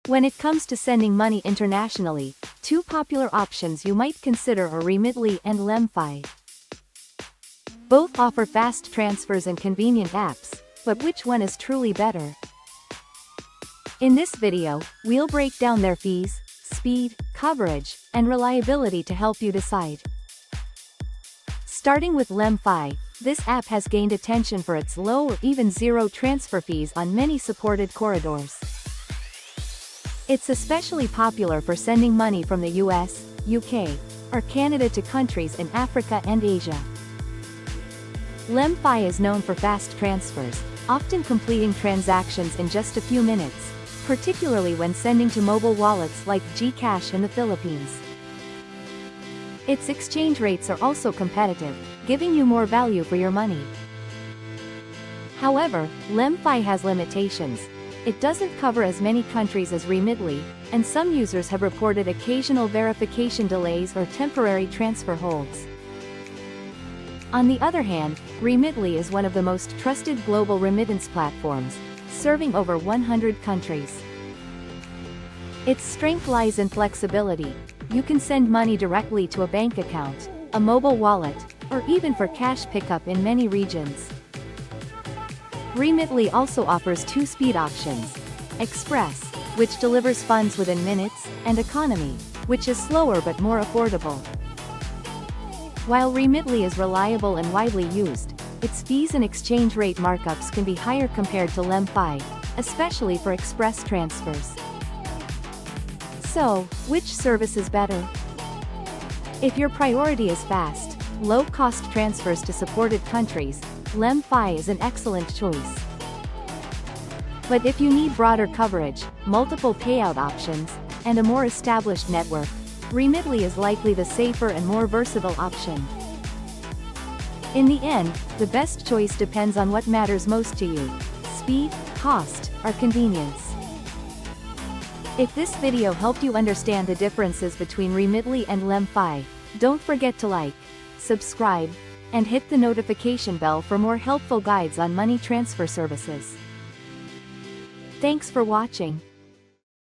When it comes to sending money internationally, two popular options you might consider are Remitly and LemFi. Both offer fast transfers and convenient apps, but which one is truly better? In this video, we'll break down their fees, speed, coverage, and reliability to help you decide. Starting with LemFi, this app has gained attention for its low or even zero transfer fees on many supported corridors. It's especially popular for sending money from the US, UK, or Canada to countries in Africa and Asia. LemFi is known for fast transfers, often completing transactions in just a few minutes, particularly when sending to mobile wallets like GCash in the Philippines. Its exchange rates are also competitive, giving you more value for your money. However, LemFi has limitations. It doesn't cover as many countries as Remitly, and some users have reported occasional verification delays or temporary transfer holds. On the other hand, Remitly is one of the most trusted global remittance platforms, serving over 100 countries. Its strength lies in flexibility. You can send money directly to a bank account, a mobile wallet, or even for cash pickup in many regions. Remitly also offers two speed options: Express, which delivers funds within minutes, and Economy, which is slower but more affordable. While Remitly is reliable and widely used, its fees and exchange rate markups can be higher compared to LemFi, especially for express transfers. So, which service is better? If your priority is fast, low-cost transfers to supported countries, LemFi is an excellent choice. But if you need broader coverage, multiple payout options, and a more established network, Remitly is likely the safer and more versatile option. In the end, the best choice depends on what matters most to you: speed, cost, or convenience. If this video helped you understand the differences between Remitly and LemFi, don't forget to like, subscribe, and hit the notification bell for more helpful guides on money transfer services. Thanks for watching.